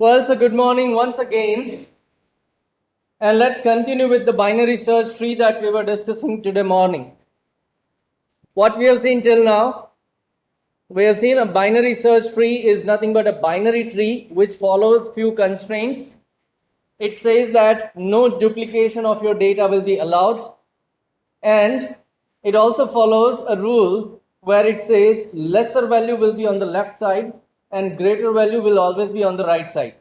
Well, so good morning once again. And let's continue with the binary search tree that we were discussing today morning. What we have seen till now, we have seen a binary search tree is nothing but a binary tree which follows few constraints. It says that no duplication of your data will be allowed. And it also follows a rule where it says lesser value will be on the left side and greater value will always be on the right side.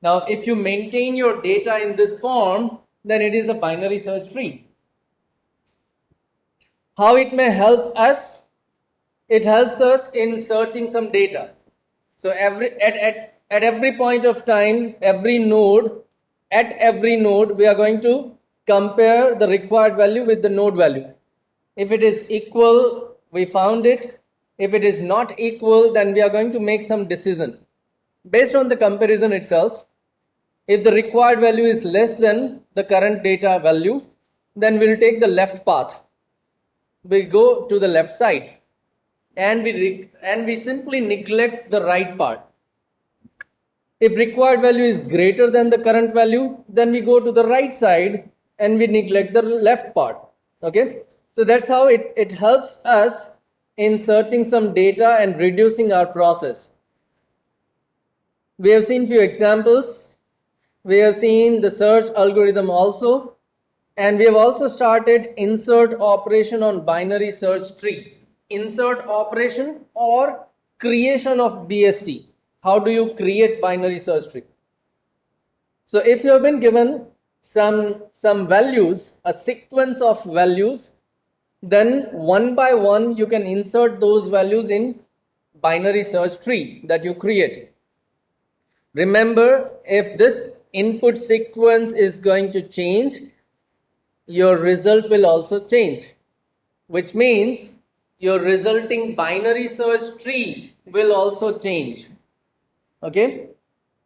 Now, if you maintain your data in this form, then it is a binary search tree. How it may help us? It helps us in searching some data. So at every point of time, every node, we are going to compare the required value with the node value. If it is equal, we found it. If it is not equal, then we are going to make some decision based on the comparison itself. If the required value is less than the current data value, then we'll take the left path. We go to the left side and we simply neglect the right part. If required value is greater than the current value, then we go to the right side and we neglect the left part. Okay, so that's how it helps us in searching some data and reducing our process. We have seen few examples. We have seen the search algorithm also, and we have also started insert operation on binary search tree. Insert operation or creation of BST. How do you create binary search tree? So if you have been given some values, a sequence of values, then one by one you can insert those values in binary search tree that you created. Remember, if this input sequence is going to change, your result will also change, which means your resulting binary search tree will also change. Okay,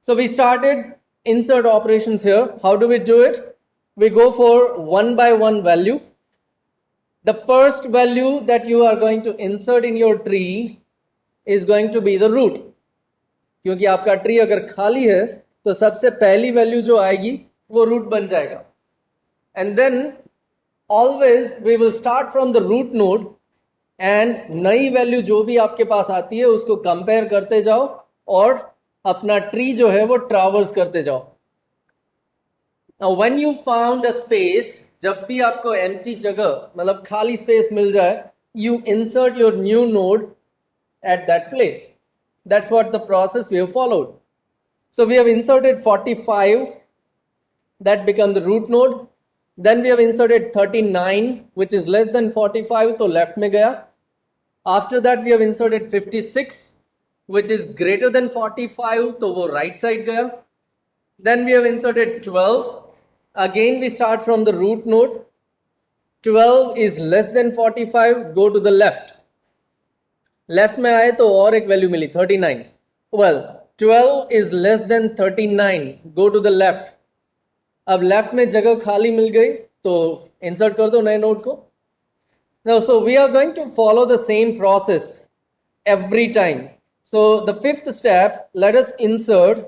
so we started insert operations here. How do we do it? We go for one by one value. The first value that you are going to insert in your tree is going to be the root. क्योंकि आपका tree अगर खाली है तो सबसे पहली value जो आएगी वो रूट बन जाएगा. And then always we will start from the root node and नई वैल्यू जो भी आपके पास आती है उसको कंपेयर करते जाओ और अपना ट्री जो है वो ट्रैवर्स करते जाओ. Now when you found a space, जब भी आपको एम्प्टी जगह मतलब खाली स्पेस मिल जाए, you insert your new node at that place. That's what the process we have followed. So we have inserted 45, that become the root node. Then we have inserted 39, which is less than 45, तो left में गया. After that we have inserted 56, which is greater than 45, तो वो right side गया. Then we have inserted 12. Again we start from the root node. 12 is less than 45, go to the left. Left में आए तो और एक वैल्यू मिली 39. Well 12 is less than 39, go to the left. अब लेफ्ट में जगह खाली मिल गई तो इंसर्ट कर दो नए नोड को. Now so we are going to follow the same process every time. So the fifth step, let us insert.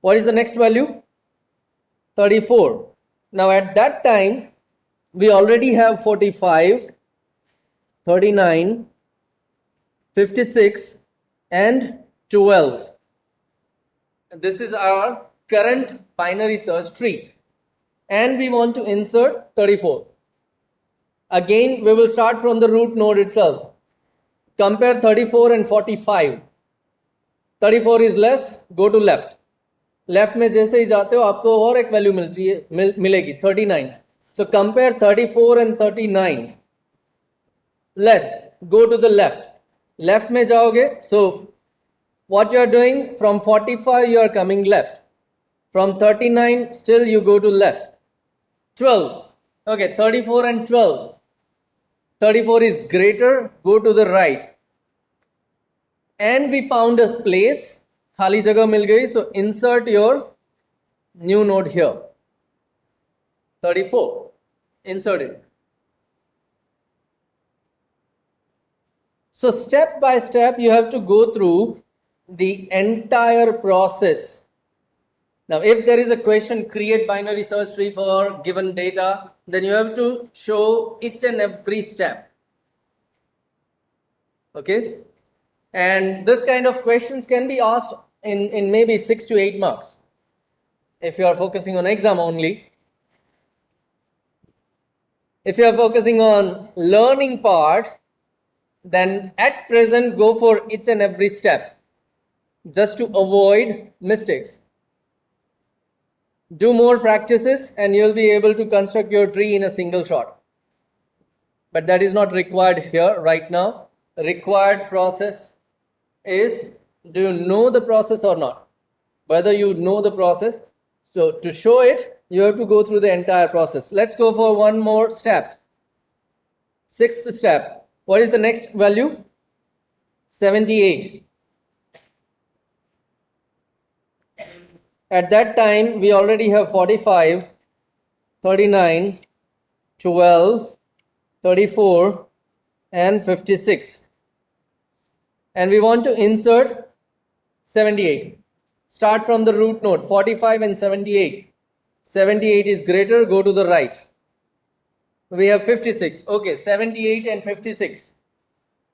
What is the next value? 34. Now at that time we already have 45, 39, 56 and 12. This is our current binary search tree and we want to insert 34. Again we will start from the root node itself. Compare 34 and 45. 34 is less, go to left. Left में जैसे ही जाते हो आपको और एक value मिलेगी 39. So compare 34 and 39. Less, go to the left. Left में जाओगे, so what you are doing, from 45 you are coming left. From 39 still you go to left. 12, okay, 34 and 12. 34 is greater, go to the right. And we found a place, खाली जगह मिल गई, so insert your new node here. 34, insert it. So step by step you have to go through the entire process. Now, if there is a question, create binary search tree for given data, then you have to show each and every step. Okay? And this kind of questions can be asked in maybe 6 to 8 marks if you are focusing on exam only. If you are focusing on learning part, then at present go for each and every step just to avoid mistakes. Do more practices and you'll be able to construct your tree in a single shot. But that is not required here right now. Required process is, do you know the process or not? Whether you know the process. So to show it, you have to go through the entire process. Let's go for one more step. Sixth step. What is the next value? 78. At that time, we already have 45, 39, 12, 34, and 56. And we want to insert 78. Start from the root node, 45 and 78. 78 is greater, go to the right. We have 56. Okay, 78 and 56.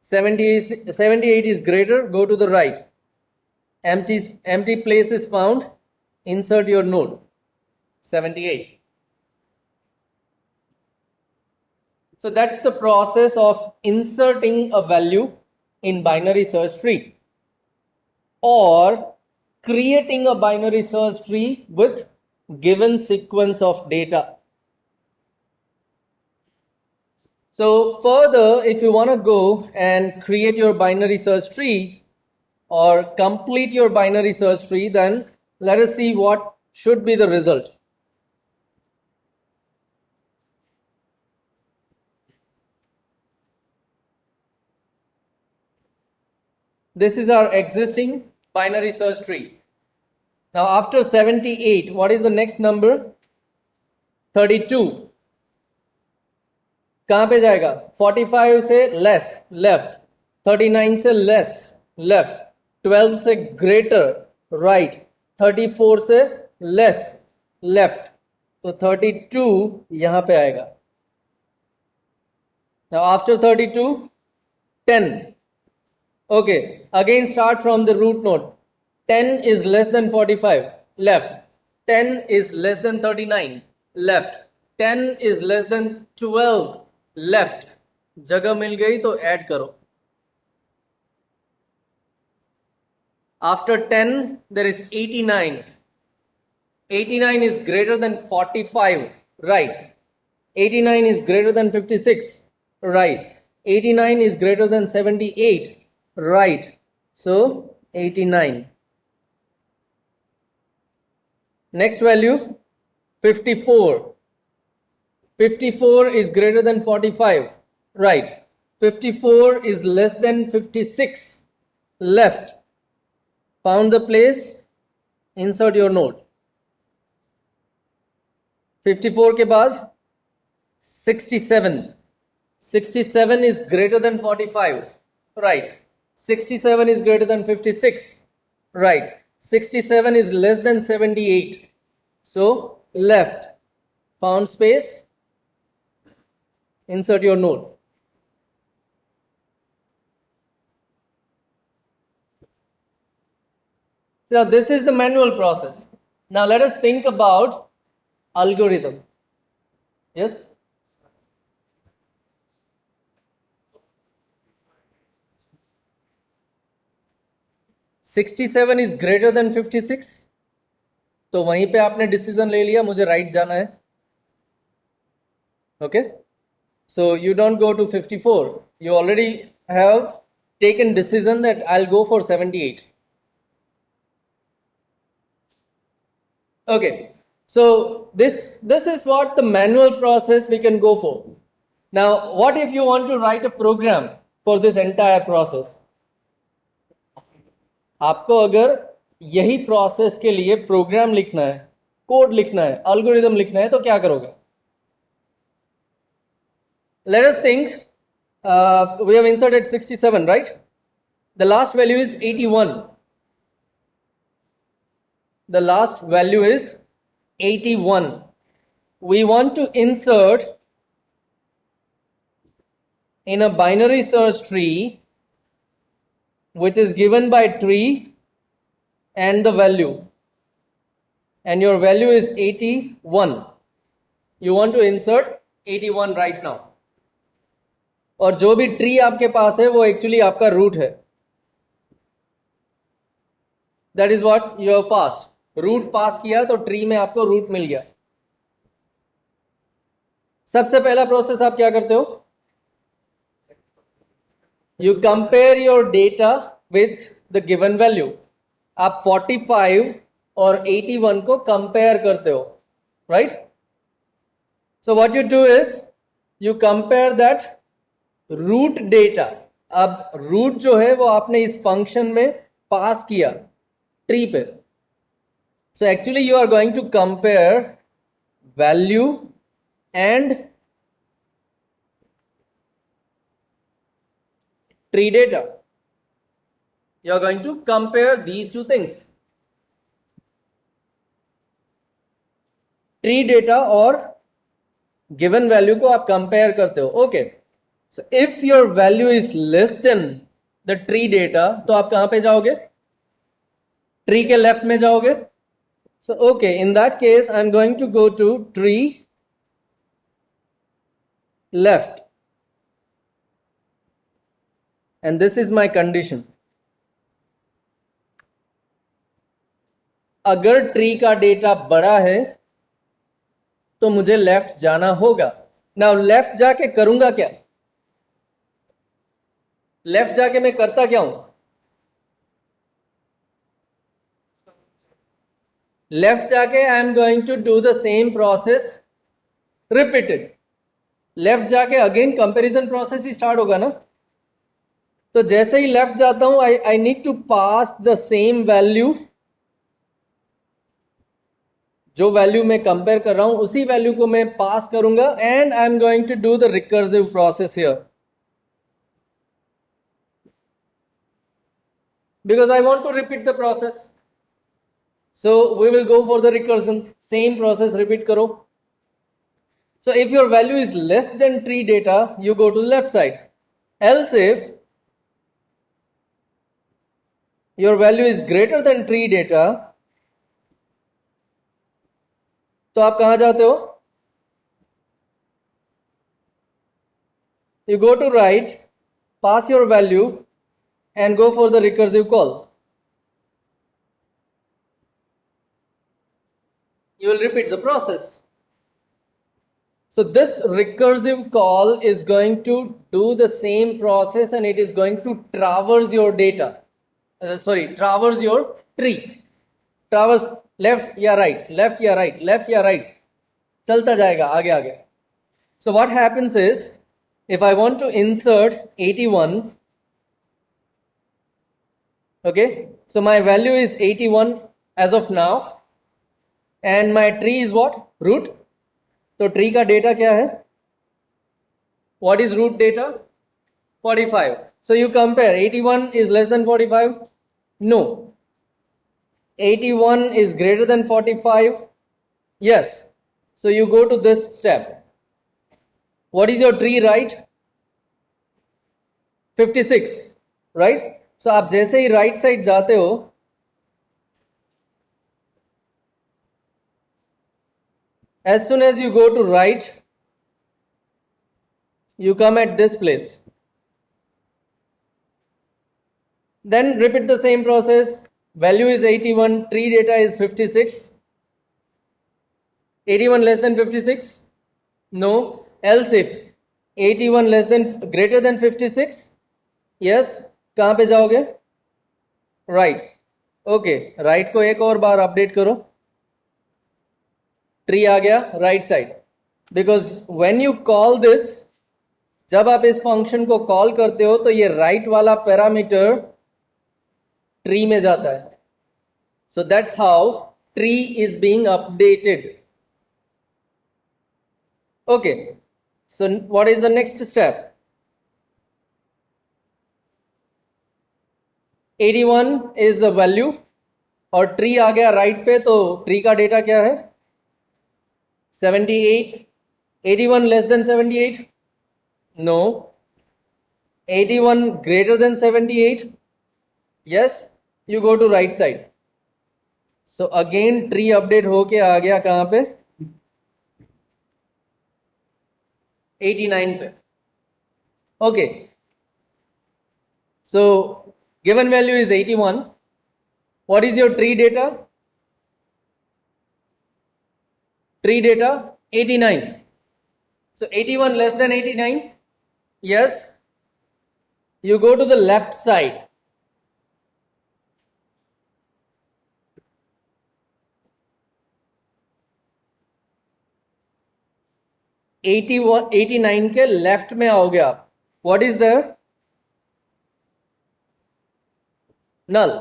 78 is greater, go to the right. Empty place is found. Insert your node, 78. So that's the process of inserting a value in binary search tree or creating a binary search tree with given sequence of data. So further, if you want to go and create your binary search tree or complete your binary search tree, then let us see what should be the result. This is our existing binary search tree. Now after 78, what is the next number? 32. कहाँ पे जाएगा? 45 से less, left. 39 से less, left. 12 से greater, right. 34 से less, left. तो 32 यहाँ पे आएगा. Now after 32, 10. Okay, again start from the root node. 10 is less than 45, left. 10 is less than 39, left. 10 is less than 12, left. जगह मिल गई तो ऐड करो. After 10, there is 89. 89 is greater than 45, right. 89 is greater than 56, right. 89 is greater than 78, right. So 89. Next value, 54. 54 is greater than 45, right. 54 is less than 56, left. Found the place, insert your node. 54 के बाद 67. 67 is greater than 45, right. 67 is greater than 56, right. 67 is less than 78, so left. Found space, insert your node. Now this is the manual process. Now let us think about algorithm. Yes? $67 is greater than 56. तो वहीं पे आपने decision ले लिया मुझे right जाना है. Okay? So you don't go to 54. You already have taken decision that I'll go for 78. Okay, so this is what the manual process we can go for. Now, what if you want to write a program for this entire process? आपको अगर यही process के लिए programme लिखना है, code लिखना है, algorithm लिखना है, तो क्या करोगे? Let us think, we have inserted 67, right? The last value is 81. the last value is 81. We want to insert in a binary search tree which is given by tree and the value, and your value is 81. You want to insert 81 right now. और जो भी tree आपके पास है वो actually आपका route है. That is what you have passed. Route pass किया तो ट्री में आपको रूट मिल गया. सबसे पहला प्रोसेस आप क्या करते हो? You compare your data with the given value. आप 45 और 81 को कंपेयर करते हो, right? So what you do is you compare that root data. अब रूट जो है वो आपने इस फंक्शन में पास किया ट्री पे. So actually you are going to compare value and tree data. You are going to compare these two things. Tree data और given value को आप compare करते हो. Okay. So if your value is less than the tree data, तो आप कहाँ पे जाओगे? Tree के left में जाओगे. So okay, in that case, I'm going to go to tree left. And this is my condition. अगर ट्री का डेटा बड़ा है तो मुझे लेफ्ट जाना होगा. नाउ लेफ्ट जाके करूंगा क्या? लेफ्ट जाके मैं करता क्या हूं? लेफ्ट जाके I am going to do the same process repeated. Left जाके अगेन कंपैरिजन प्रोसेस ही स्टार्ट होगा ना. तो जैसे ही लेफ्ट जाता हूं I need to pass the same value. जो वैल्यू मैं कंपेयर कर रहा हूं उसी वैल्यू को मैं पास करूंगा and I am going to do the recursive process here because I want to repeat the process. So we will go for the recursion. Same process repeat करो. So if your value is less than tree data you go to left side. Else if your value is greater than tree data, तो आप कहां जाते हो? You go to right, pass your value and go for the recursive call. You will repeat the process. So this recursive call is going to do the same process and it is going to traverse your data. Traverse your tree. Traverse left या right, left या right, left या right. चलता जाएगा आगे आगे. So what happens is, if I want to insert 81, okay, so my value is 81 as of now, and my tree is what? Root. तो tree का data क्या है? What is root data? 45. So you compare, 81 is less than 45? No. 81 is greater than 45? Yes. So you go to this step. What is your tree, right? 56, right? So आप जैसे ही right side जाते हो, as soon as you go to right, you come at this place. Then repeat the same process. Value is 81, tree data is 56. 81 less than 56? No. Else if 81 less than greater than 56? Yes. कहाँ पे जाओगे? Right. Okay. Right को एक और बार update करो. Tree आ गया right side. Because when you call this, जब आप इस फंक्शन को कॉल करते हो तो ये right वाला पैरामीटर ट्री में जाता है. So that's how tree is being updated. Okay. So what is the next step? 81 is the value. और ट्री आ गया राइट पे, तो ट्री का डेटा क्या है 78. 81 less than 78? No. 81 greater than 78? yes. You go to right side. So again tree update होके आ गया कहां पे 89 पे. okay, so given value is 81. what is your tree data? Tree data 89. so 81 less than 89? yes. you go to the left side. Eighty 89 के left में आओगे आप. What is there? Null.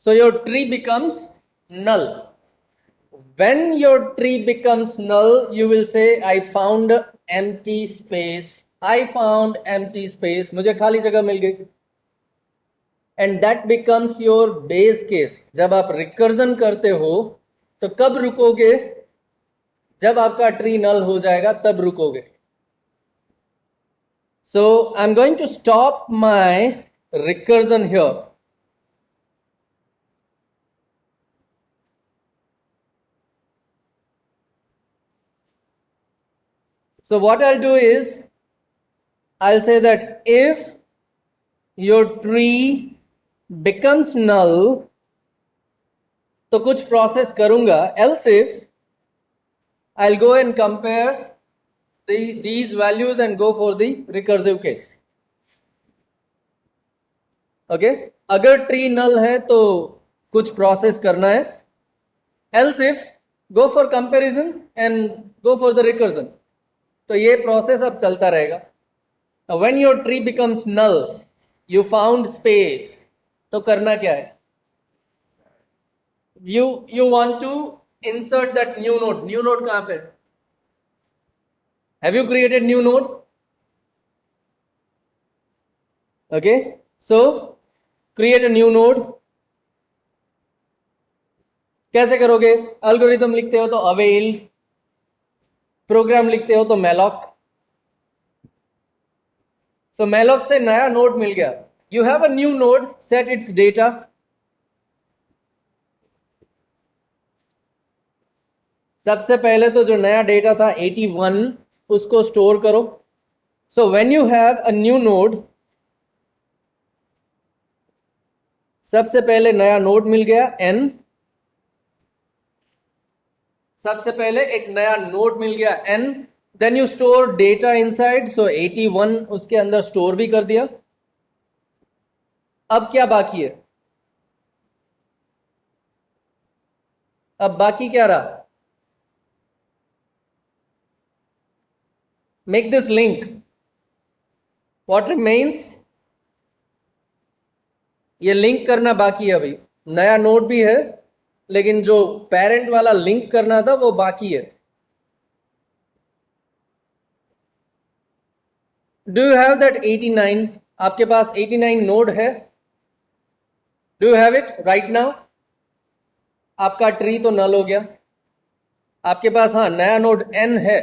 so your tree becomes null. when your tree becomes null, you will say I found empty space. I found empty space. मुझे खाली जगह मिल गई. and that becomes your base case. जब आप recursion करते हो तो कब रुकोगे? जब आपका ट्री नल हो जाएगा तब रुकोगे. so I'm going to stop my recursion here. so what I'll do is I'll say that if your tree becomes null, तो कुछ प्रोसेस करूंगा. else if I'll go and compare these values and go for the recursive case. okay, अगर tree नल है तो कुछ process करना है. else if go for comparison and go for the recursion. तो ये प्रोसेस अब चलता रहेगा. Now, when your tree becomes null, you found space. तो करना क्या है? You want to insert that new node. New node कहां पे? Have you created new node? okay, so create a new node. कैसे करोगे? एल्गोरिथम लिखते हो तो अवेल, प्रोग्राम लिखते हो तो मैलॉक. तो मैलॉक से नया नोड मिल गया. you have a new node, set its data. सबसे पहले तो जो नया डेटा था 81 उसको स्टोर करो. so when you have a new node, सबसे पहले नया नोड मिल गया n. सबसे पहले एक नया नोड मिल गया n. then you store data inside. so 81 उसके अंदर स्टोर भी कर दिया. अब क्या बाकी है? अब बाकी क्या रहा? make this link. what remains? ये लिंक करना बाकी है. अभी नया नोड भी है लेकिन जो पेरेंट वाला लिंक करना था वो बाकी है. Do you have that 89? आपके पास 89 नोड है? Do you have it right now? आपका ट्री तो नल हो गया. आपके पास हाँ नया नोड n है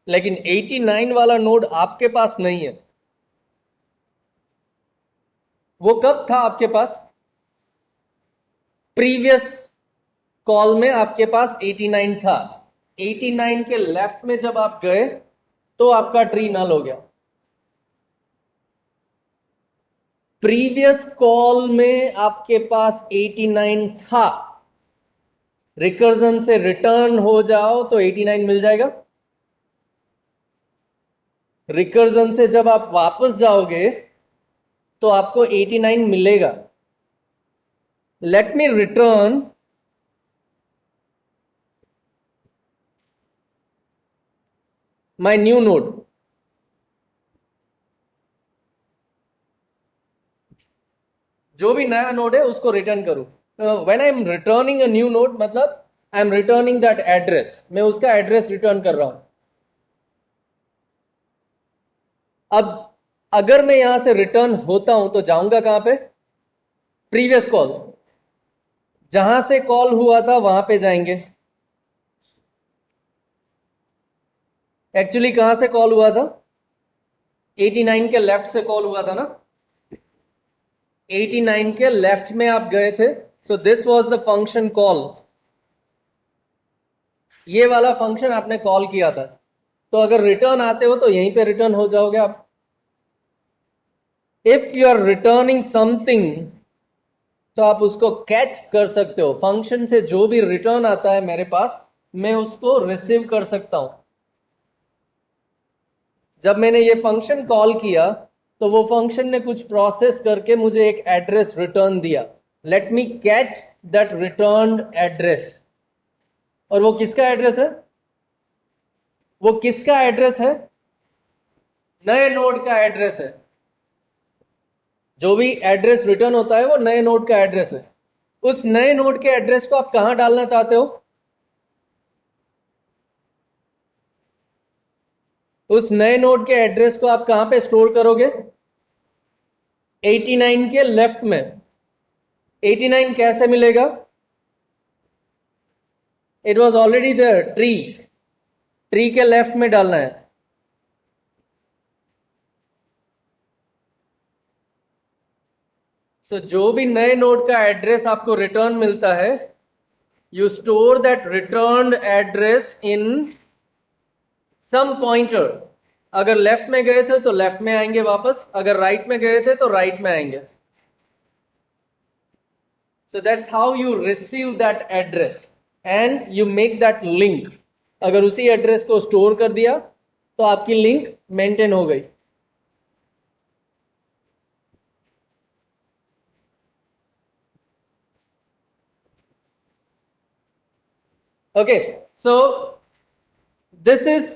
लेकिन 89 वाला नोड आपके पास नहीं है. वो कब था आपके पास? प्रीवियस कॉल में आपके पास 89 था. 89 के लेफ्ट में जब आप गए तो आपका ट्री नल हो गया. प्रीवियस कॉल में आपके पास 89 था. रिकर्जन से रिटर्न हो जाओ तो 89 मिल जाएगा. रिकर्जन से जब आप वापस जाओगे तो आपको 89 मिलेगा. Let me return my new node. जो भी नया नोड है उसको रिटर्न करूं. When I am returning a new node मतलब I am returning that address. मैं उसका एड्रेस रिटर्न कर रहा हूं. अब अगर मैं यहां से रिटर्न होता हूं तो जाऊंगा कहां पे? प्रीवियस कॉल, जहां से कॉल हुआ था वहां पे जाएंगे। एक्चुअली कहां से कॉल हुआ था? 89 के लेफ्ट से कॉल हुआ था ना, 89 के लेफ्ट में आप गए थे, so this was the function call. ये वाला फंक्शन आपने कॉल किया था, तो अगर रिटर्न आते हो तो यहीं पे रिटर्न हो जाओगे आप। If you are returning something तो आप उसको कैच कर सकते हो। फंक्शन से जो भी रिटर्न आता है मेरे पास, मैं उसको रिसीव कर सकता हूं। जब मैंने ये फंक्शन कॉल किया तो वो फंक्शन ने कुछ प्रोसेस करके मुझे एक एड्रेस रिटर्न दिया। Let me catch that returned address. और वो किसका एड्रेस है? वो किसका एड्रेस है? नए नोड का एड्रेस है। जो भी एड्रेस रिटर्न होता है वो नए नोड का एड्रेस है। उस नए नोड के एड्रेस को आप कहां डालना चाहते हो? उस नए नोड के एड्रेस को आप कहां पे स्टोर करोगे? 89 के लेफ्ट में। 89 कैसे मिलेगा? It was already there, tree. Tree के लेफ्ट में डालना है। सो जो भी नए नोड का एड्रेस आपको रिटर्न मिलता है, you store that returned address in some pointer. अगर लेफ्ट में गए थे तो लेफ्ट में आएंगे वापस, अगर राइट में गए थे तो राइट में आएंगे। So that's how you receive that address and you make that link. अगर उसी एड्रेस को स्टोर कर दिया तो आपकी लिंक मेंटेन हो गई। Okay, so this is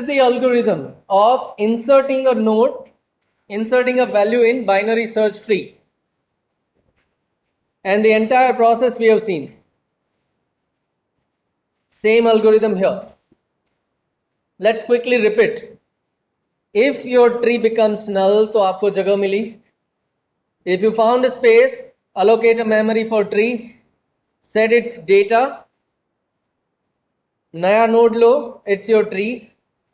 the algorithm of inserting a node, inserting a value in binary search tree, and the entire process we have seen. Same algorithm here. Let's quickly repeat. If your tree becomes null, तो आपको जगह मिली। If you found a space, allocate a memory for tree, set its data, नया node low, it's your tree,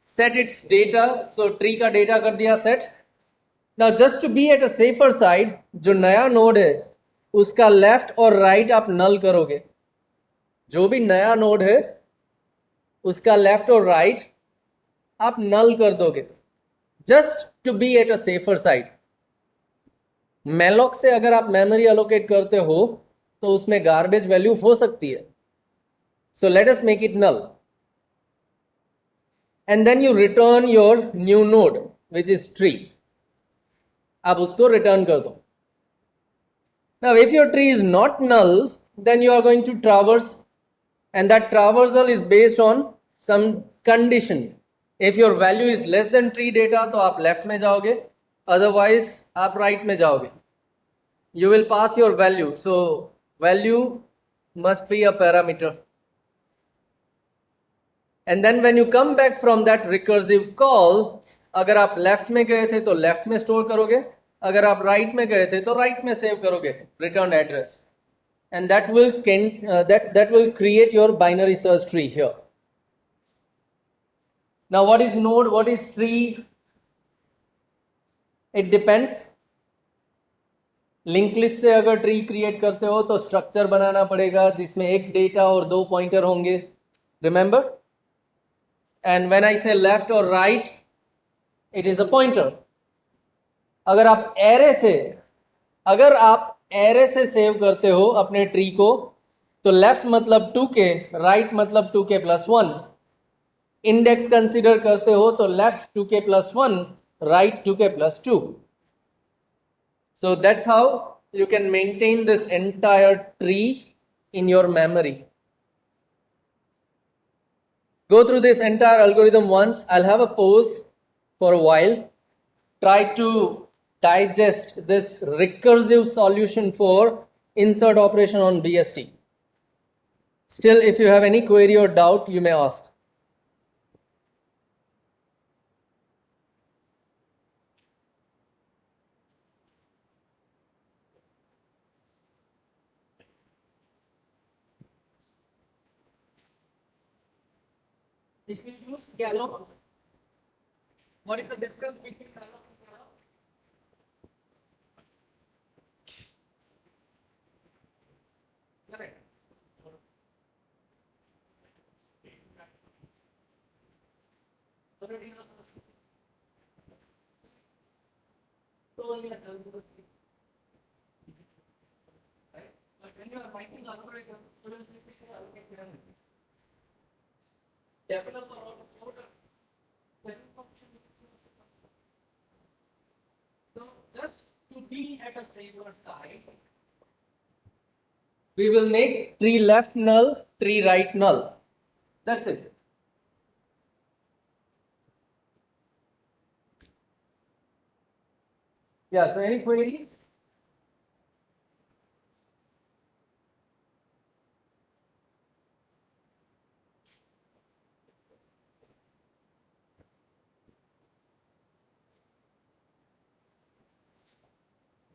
set its data, so tree का data कर दिया set. Now just to be at a safer side, जो नया node है उसका left और right आप नल करोगे। जो भी नया नोड है उसका लेफ्ट और राइट आप नल कर दोगे, just to be at a safer side. Malloc से अगर आप मेमोरी अलोकेट करते हो तो उसमें गार्बेज वैल्यू हो सकती है, so let us make it null and then you return your new node which is tree. आप उसको रिटर्न कर दो। Now if your tree is not null, then you are going to traverse, and that traversal is based on some condition. If your value is less than tree data तो आप left में जाओगे, otherwise आप right में जाओगे। You will pass your value, so value must be a parameter, and then when you come back from that recursive call, अगर आप left में गए थे तो लेफ्ट में स्टोर करोगे, अगर आप राइट में गए थे तो राइट में सेव करोगे return address, and that will create your binary search tree here. Now what is node, what is tree? It depends. Link list से अगर ट्री क्रिएट करते हो तो स्ट्रक्चर बनाना पड़ेगा जिसमें एक डेटा और दो पॉइंटर होंगे, रिमेंबर। एंड व्हेन आई से लेफ्ट और right, it is a pointer. अगर आप एरे से सेव करते हो अपने ट्री को तो लेफ्ट मतलब 2k, राइट मतलब 2k प्लस 1। इंडेक्स कंसीडर करते हो तो left 2k plus 1, right 2k plus 2। So that's how you can maintain this entire tree in your memory. Go through this entire algorithm once. I'll have a pause for a while. Try to digest this recursive solution for insert operation on BST. Still, if you have any query or doubt, you may ask. If you use gallop, what is the difference between gallop and gallop? Correct. But when you are writing algorithm, you will simply say allocate pyramid. Develop a order. So just to be at a safer side, we will make tree left null, tree right null. That's it. Yeah, so any queries?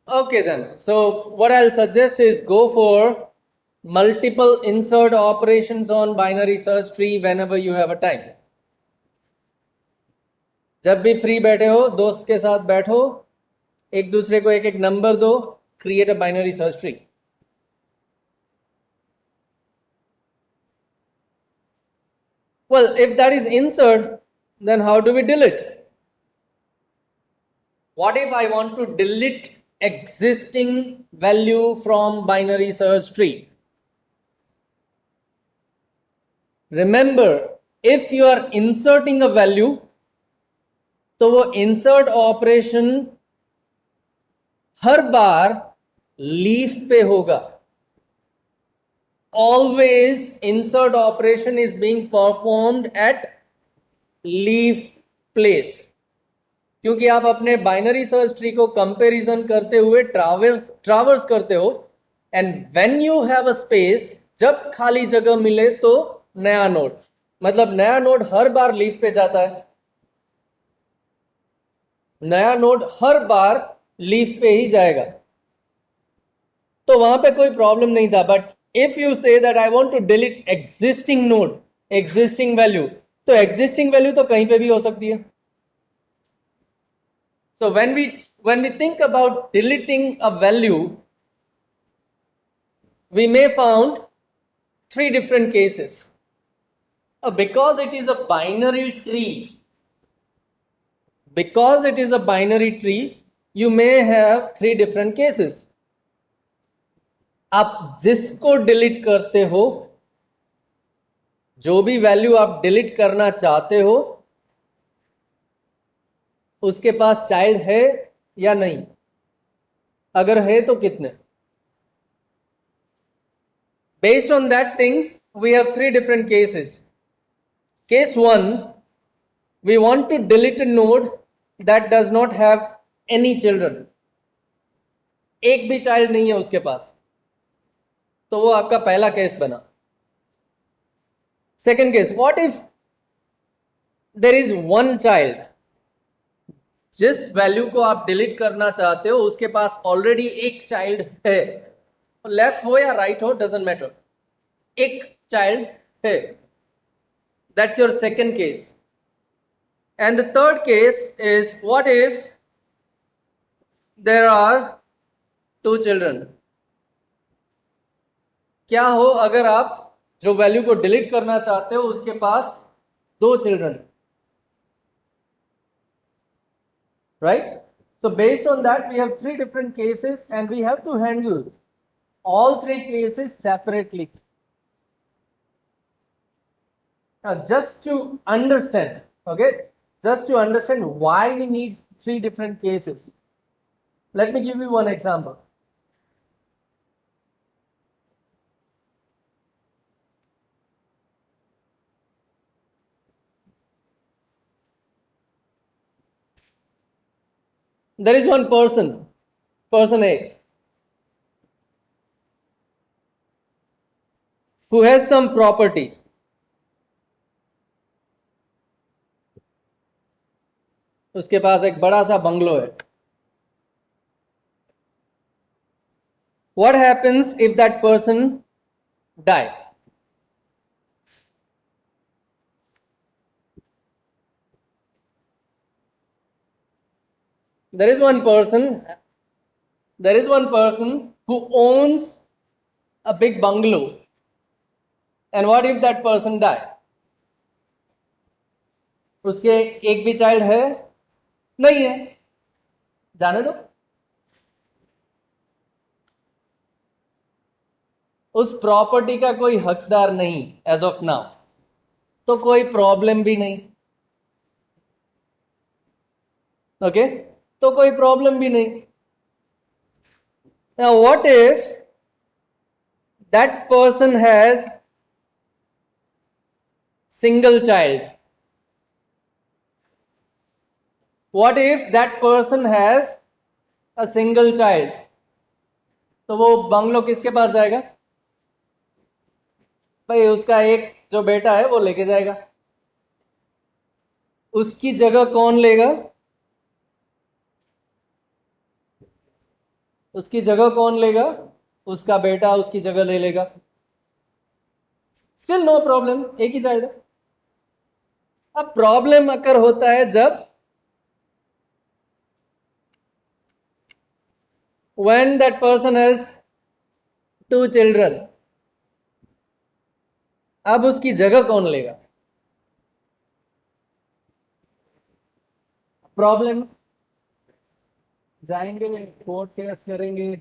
Okay then. So what I'll suggest is go for multiple insert operations on binary search tree whenever you have a time. जब भी free बैठे हो दोस्त के साथ बैठो एक दूसरे को एक एक नंबर दो create a binary search tree well if that is insert then how do we delete what if I want to delete existing value from binary search tree remember if you are inserting a value तो वो insert operation हर बार leaf पे होगा always insert operation is being performed at leaf place क्योंकि आप अपने binary search tree को comparison करते हुए ट्रावर्स करते हो and when you have a space जब खाली जगह मिले तो नया नोड मतलब नया नोड हर बार लीफ पे जाता है नया नोड हर बार लीफ पे ही जाएगा तो वहां पे कोई प्रॉब्लम नहीं था but if you say that I want to delete existing node existing value तो एग्जिस्टिंग वैल्यू तो कहीं पे भी हो सकती है सो when we think about deleting a value we may found three different cases because it is a binary tree because it is a binary tree you may have three different cases आप जिसको delete करते हो जो भी value आप delete करना चाहते हो उसके पास चाइल्ड है या नहीं अगर है तो कितने based on that thing we have three different cases case 1 we want to delete a node that does not have any children एक भी चाइल्ड नहीं है उसके पास तो वो आपका पहला केस बना second case what if there is one child जिस वैल्यू को आप डिलीट करना चाहते हो उसके पास ऑलरेडी एक चाइल्ड है लेफ्ट हो या राइट हो डजंट मैटर एक चाइल्ड है that's your second case and the third case is what if there are two children क्या हो अगर आप जो वैल्यू को डिलीट करना चाहते हो उसके पास दो children right so based on that we have three different cases and we have to handle all three cases separately now just to understand okay just to understand why we need three different cases let me give you one example there is one person A who has some property उसके पास एक बड़ा सा bungalow है what happens if that person die there is one person who owns a big bungalow, and what if that person die? उसके एक भी child है? नहीं है, जाने दो। उस प्रॉपर्टी का कोई हकदार नहीं एज ऑफ नाउ, तो कोई प्रॉब्लम भी नहीं। ओके, तो कोई प्रॉब्लम भी नहीं। Now what if that person has single child? What if that person has a single child? तो वो बंगलो किसके पास जाएगा? भाई उसका एक जो बेटा है वो लेके जाएगा। उसकी जगह कौन लेगा? उसकी जगह कौन लेगा? उसका बेटा उसकी जगह ले लेगा। स्टिल नो प्रॉब्लम, एक ही चाइल्ड है। अब प्रॉब्लम अगर होता है जब when that person has 2 children, अब उसकी जगह कौन लेगा? प्रॉब्लम, जाएंगे कोर्ट केस करेंगे,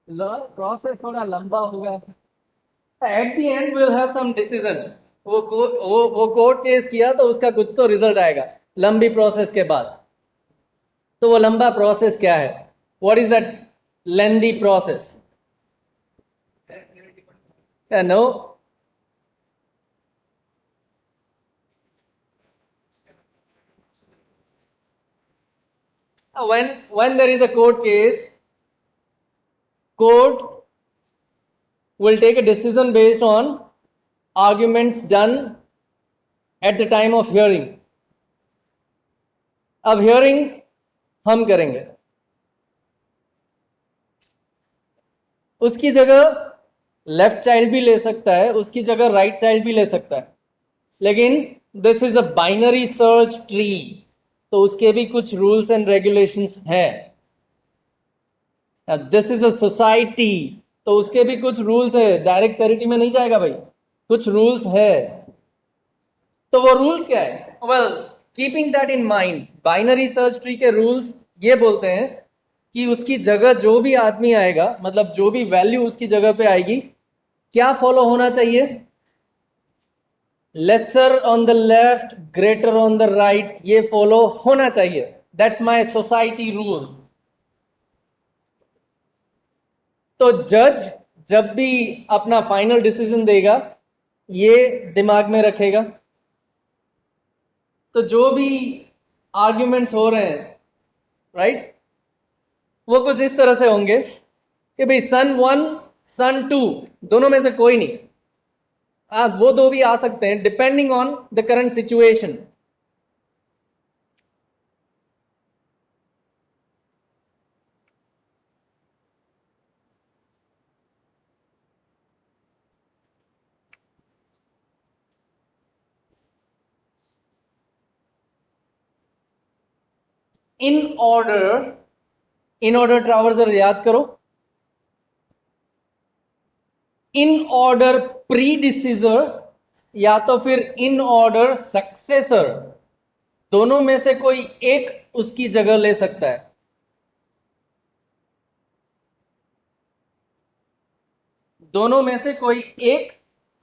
प्रोसेस थोड़ा लंबा होगा। At the end will have some decision. वो कोर्ट केस किया तो उसका कुछ तो रिजल्ट आएगा लंबी प्रोसेस के बाद। तो वो लंबा प्रोसेस क्या है? What is that lengthy process? No, when there is a court case, court will take a decision based on arguments done at the time of hearing. अब hearing हम करेंगे, उसकी जगह लेफ्ट चाइल्ड भी ले सकता है, उसकी जगह राइट चाइल्ड भी ले सकता है, लेकिन this is a binary search tree, तो उसके भी कुछ रूल्स एंड रेगुलेशंस हैं। दिस इज अ सोसाइटी, तो उसके भी कुछ रूल्स है। डायरेक्ट चैरिटी में नहीं जाएगा भाई, कुछ रूल्स है। तो वो रूल्स क्या है? Well, keeping that in mind, binary search tree के रूल्स ये बोलते हैं कि उसकी जगह जो भी आदमी आएगा, मतलब जो भी वैल्यू उसकी जगह पे आएगी, क्या फॉलो होना चाहिए? Lesser on the left, greater on the right, ये फॉलो होना चाहिए। That's my society rule. तो जज जब भी अपना फाइनल डिसीजन देगा, ये दिमाग में रखेगा। तो जो भी आर्ग्यूमेंट्स हो रहे हैं, राइट, वो कुछ इस तरह से होंगे कि भाई सन 1 सन 2 दोनों में से कोई नहीं, वो दो भी आ सकते हैं depending on the current situation. In order traversal याद करो। इन ऑर्डर प्रीडिसीजर या तो फिर इन ऑर्डर सक्सेसर, दोनों में से कोई एक उसकी जगह ले सकता है। दोनों में से कोई एक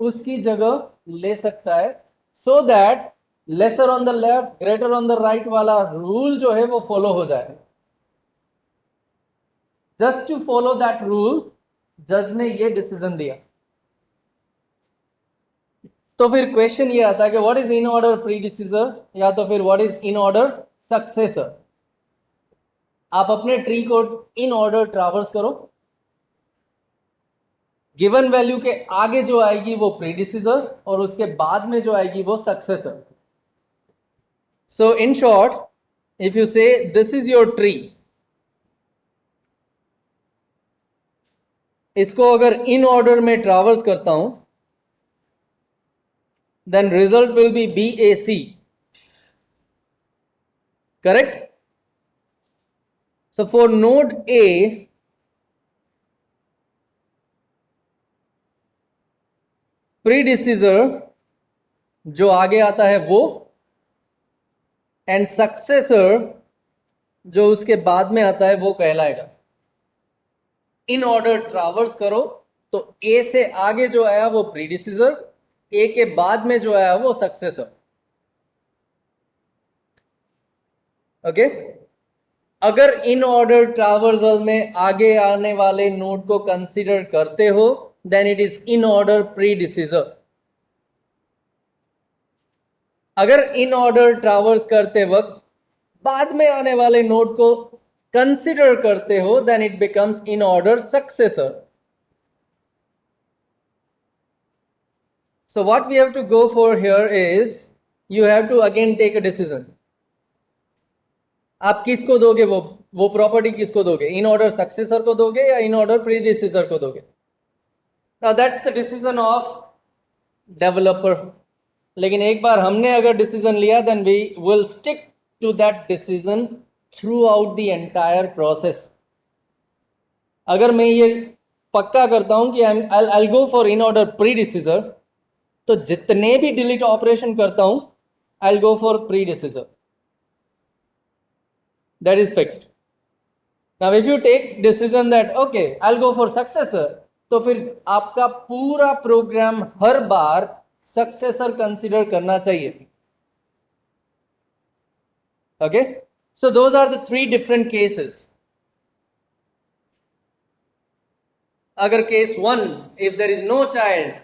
उसकी जगह ले सकता है, so that lesser on the left greater on the right वाला रूल जो है वो फॉलो हो जाए। Just to follow that rule जज ने ये डिसीजन दिया। तो फिर क्वेश्चन ये आता है कि व्हाट इज इन ऑर्डर प्रीडिसीजर या तो फिर what is in order successor. आप अपने ट्री को इन ऑर्डर ट्रावर्स करो, गिवन वैल्यू के आगे जो आएगी वो प्रीडिसीजर और उसके बाद में जो आएगी वो successor. So in short, if you say this is your tree, इसको अगर इन ऑर्डर में ट्रावर्स करता हूं, then result will be BAC, correct? So for node A, predecessor जो आगे आता है वो, एंड सक्सेसर जो उसके बाद में आता है वो कहलाएगा. इन ऑर्डर ट्रावर्स करो तो ए से आगे जो आया वो प्रीडिसीजर, ए के बाद में जो आया वो सक्सेसर. ओके. अगर इन ऑर्डर ट्रावर्सल में आगे आने वाले नोड को कंसीडर करते हो then it is in order predecessor. अगर इन ऑर्डर ट्रावर्स करते वक्त बाद में आने वाले नोड को कंसीडर करते हो then it becomes in order successor. So what we have to go for here is you have to again take a decision. आप किसको दोगे वो प्रॉपर्टी किसको दोगे? इन ऑर्डर सक्सेसर को दोगे या इन ऑर्डर प्रीडिसीजर को दोगे? Now that's the decision of developer. लेकिन एक बार हमने अगर डिसीजन लिया then we will stick to that decision throughout the entire process. अगर मैं ये पक्का करता हूं कि आई गो फॉर इन ऑर्डर प्रीडिसीजर, तो जितने भी डिलीट ऑपरेशन करता हूं I go for predecessor. That is fixed. Now if you take decision that okay I go for successor, तो फिर आपका पूरा प्रोग्राम हर बार सक्सेसर कंसीडर करना चाहिए. Okay. So those are the 3 different cases. अगर case 1, if there is no child,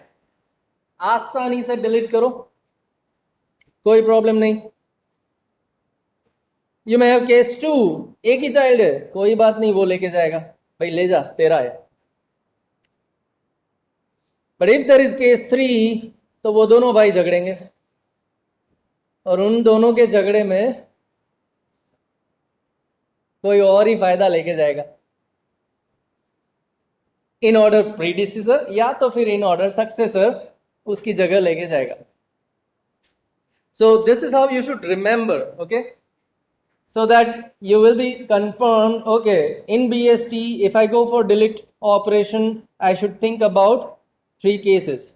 आसानी से डिलीट करो, कोई प्रॉब्लम नहीं. यू मे हैव केस 2, एक ही चाइल्ड है, कोई बात नहीं, वो लेके जाएगा, भाई ले जा, तेरा है. But if there is case 3, तो वो दोनों भाई झगड़ेंगे और उन दोनों के झगड़े में कोई और ही फायदा लेके जाएगा. इन ऑर्डर प्रीडिसीजर या तो फिर इन ऑर्डर सक्सेसर उसकी जगह लेके जाएगा. So this is how you should remember. Okay. So that you will be confirmed. Okay, in BST if I go for delete operation I should think about 3 cases.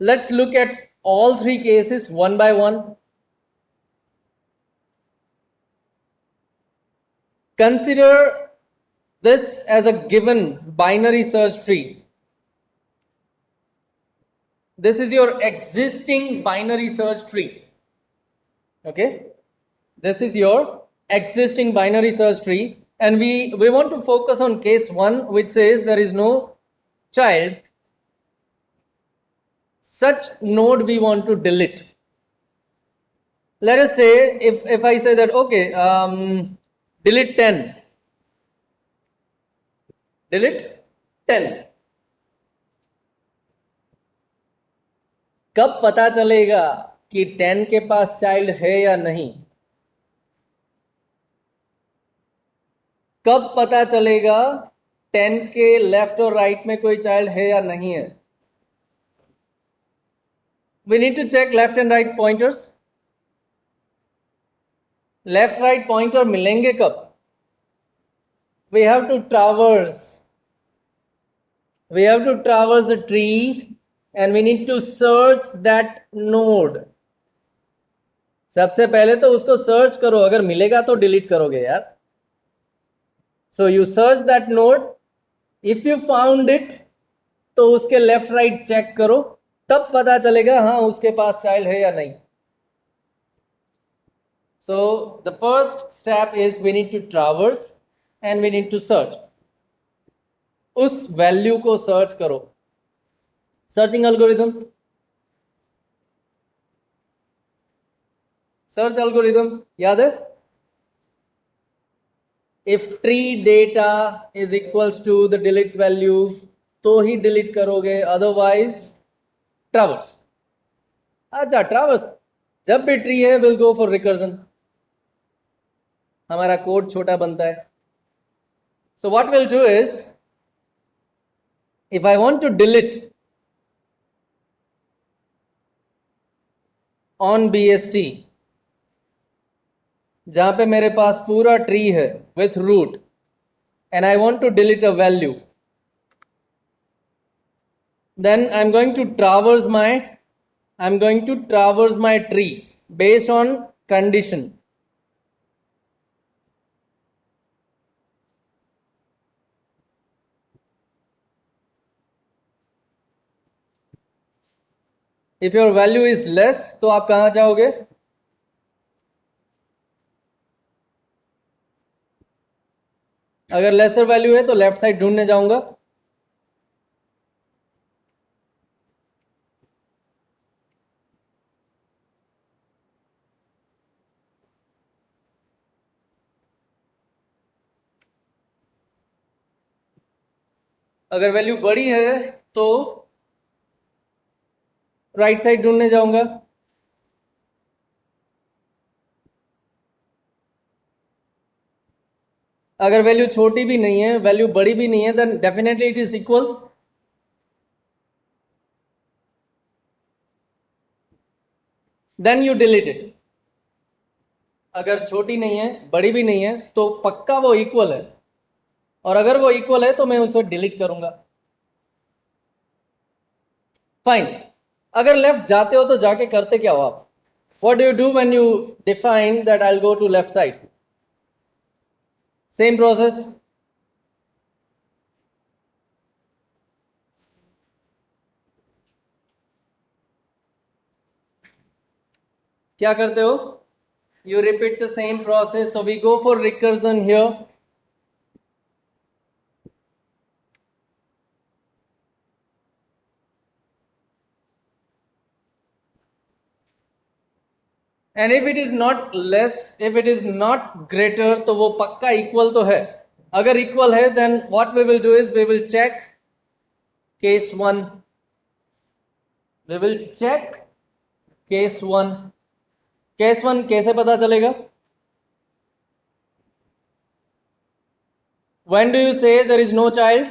Let's look at all 3 cases one by one. Consider this as a given binary search tree. This is your existing binary search tree. Okay, this is your existing binary search tree, and we want to focus on case 1 which says there is no child. Such node we want to delete. Let us say if I say that okay, delete 10, delete 10. कब पता चलेगा कि 10 के पास child है या नहीं? कब पता चलेगा 10 के लेफ्ट और राइट में कोई चाइल्ड है या नहीं है? We need to check left and right pointers. Left write pointer मिलेंगे कब? We have to traverse the tree and we need to search that node. सबसे पहले तो उसको सर्च करो, अगर मिलेगा तो डिलीट करोगे यार. So you search that node. If you found it, तो उसके लेफ्ट राइट चेक करो, तब पता चलेगा हाँ उसके पास चाइल्ड है या नहीं. So the first step is we need to traverse and we need to search. उस वैल्यू को सर्च करो. सर्चिंग एल्गोरिथम, सर्च एल्गोरिथम याद है? If tree data is equals to the delete value तो ही डिलीट करोगे, अदरवाइज ट्रावर्स. अच्छा, traverse जब भी ट्री है विल गो फॉर रिकर्जन. हमारा कोड छोटा बनता है. So what will do is, if I want to delete on BST, जहां पे मेरे पास पूरा ट्री है with root, and I want to delete a value, then I'm going to traverse my tree based on condition. If your value is less, तो आप कहां जाओगे? अगर लेसर वैल्यू है तो लेफ्ट साइड ढूंढने जाऊंगा. अगर वैल्यू बड़ी है तो राइट साइड ढूंढने जाऊंगा. अगर वैल्यू छोटी भी नहीं है, वैल्यू बड़ी भी नहीं है, then definitely it is equal. Then you delete it. अगर छोटी नहीं है, बड़ी भी नहीं है, तो पक्का वो इक्वल है, और अगर वो इक्वल है तो मैं उसे डिलीट करूंगा. फाइन. अगर लेफ्ट जाते हो तो जाके करते क्या हो आप? What do you do when you define that I'll go to left side? Same process. क्या करते हो? You repeat the same process. So we go for recursion here. And if it is not less, if it is not greater, तो वो पक्का equal तो है. अगर equal है, then what we will do is we will check case 1. We will check case 1. Case 1 कैसे पता चलेगा? When do you say there is no child?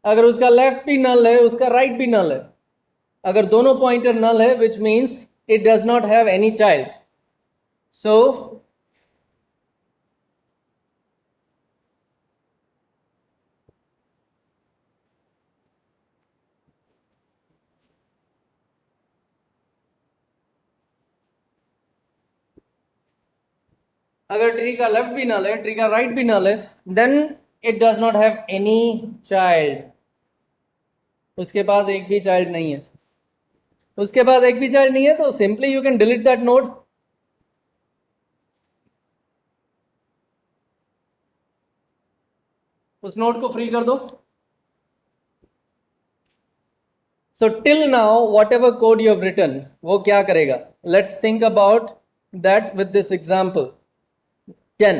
अगर उसका लेफ्ट भी नल है, उसका राइट भी नल है. अगर दोनों पॉइंटर नल है, which means it does not have any child. So अगर ट्री का लेफ्ट भी नल है, ट्री का राइट भी नल है, then it does not have any child. उसके पास एक भी चाइल्ड नहीं है. उसके पास एक भी चाइल्ड नहीं है, तो simply you can delete that node. उस नोड को फ्री कर दो. So till now whatever code you have written, वो क्या करेगा? Let's think about that with this example. 10.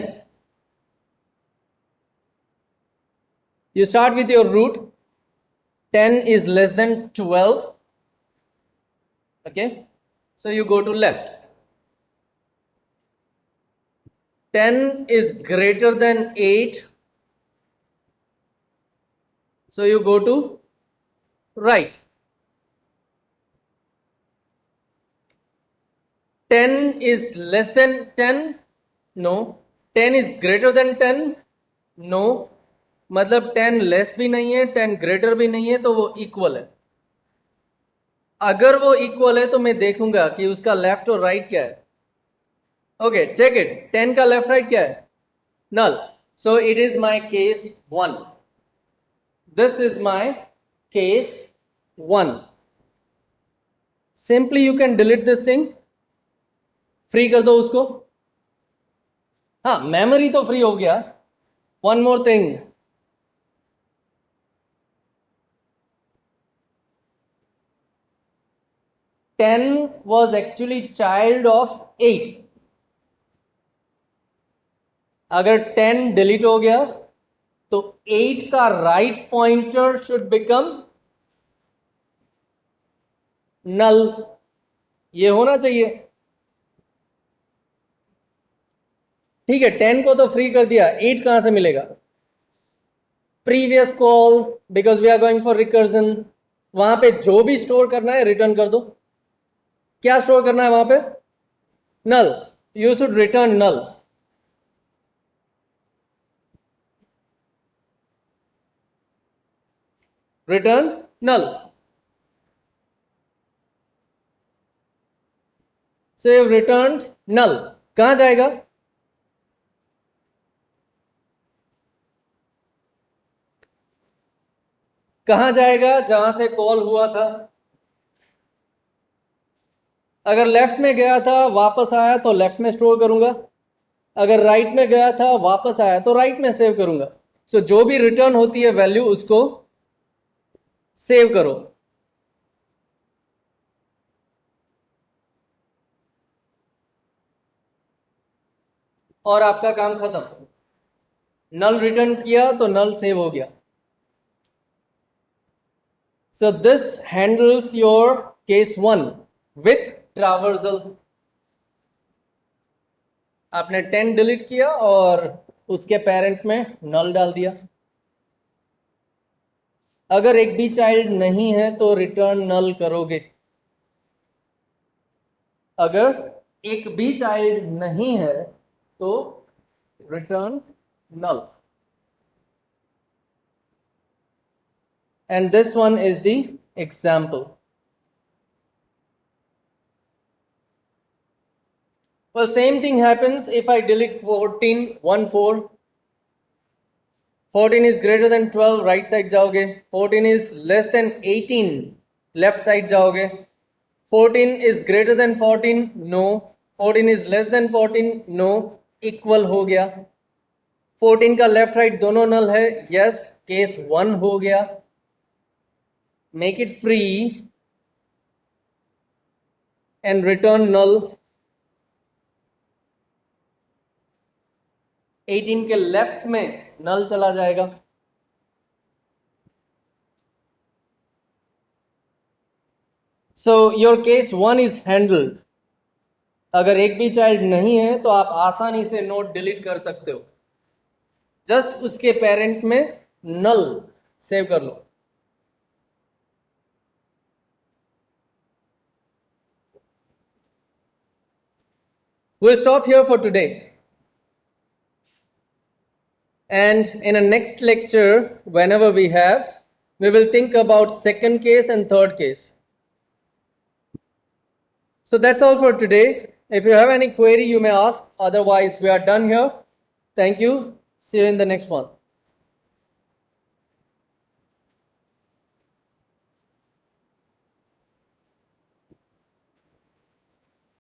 You start with your root. 10 is less than 12. Okay, so you go to left. 10 is greater than 8, so you go to right. 10 is less than 10, no. 10 is greater than 10, no. मतलब 10 less भी नहीं है, 10 greater भी नहीं है, तो वो equal है. अगर वो इक्वल है तो मैं देखूंगा कि उसका लेफ्ट और राइट क्या है. Okay, check it. 10 का लेफ्ट राइट क्या है? Null. So it is my case 1. This is my case 1. Simply you can delete this thing. Free कर दो उसको. हाँ, मेमोरी तो फ्री हो गया. One more thing. Ten was actually child of 8. अगर 10 डिलीट हो गया तो 8 का राइट पॉइंटर शुड बिकम नल. ये होना चाहिए. ठीक है, 10 को तो फ्री कर दिया, 8 कहां से मिलेगा? Previous call, because we are going for recursion. वहां पे जो भी स्टोर करना है रिटर्न कर दो। क्या स्टोर करना है वहां पे? Null. You should return null. Return null. So you've returned null. कहां जाएगा? कहां जाएगा? जहां से कॉल हुआ था। अगर लेफ्ट में गया था वापस आया तो लेफ्ट में स्टोर करूंगा, अगर राइट में गया था वापस आया तो राइट में सेव करूंगा। सो जो भी रिटर्न होती है वैल्यू उसको सेव करो और आपका काम खत्म। नल रिटर्न किया तो नल सेव हो गया। So this handles your case 1 with traversal. आपने 10 डिलीट किया और उसके पेरेंट में नल डाल दिया। अगर एक भी चाइल्ड नहीं है तो रिटर्न नल करोगे। अगर एक भी चाइल्ड नहीं है तो return null. And this one is the example. Well, same thing happens if I delete 14, 1, 4. 14 is greater than 12, right side जाओगे. 14 is less than 18, left side जाओगे. 14 is greater than 14, no. 14 is less than 14, no. Equal हो गया. 14 का left right दोनों नल है, yes, case 1 हो गया. Make it free and return null. 18 के लेफ्ट में नल चला जाएगा. So your case 1 is handled. अगर एक भी चाइल्ड नहीं है तो आप आसानी से नोट डिलीट कर सकते हो, जस्ट उसके पेरेंट में नल सेव कर लो. We'll stop here for today. And in a next lecture, whenever we have, we will think about second case and third case. So that's all for today. If you have any query, you may ask. Otherwise, we are done here. Thank you. See you in the next one.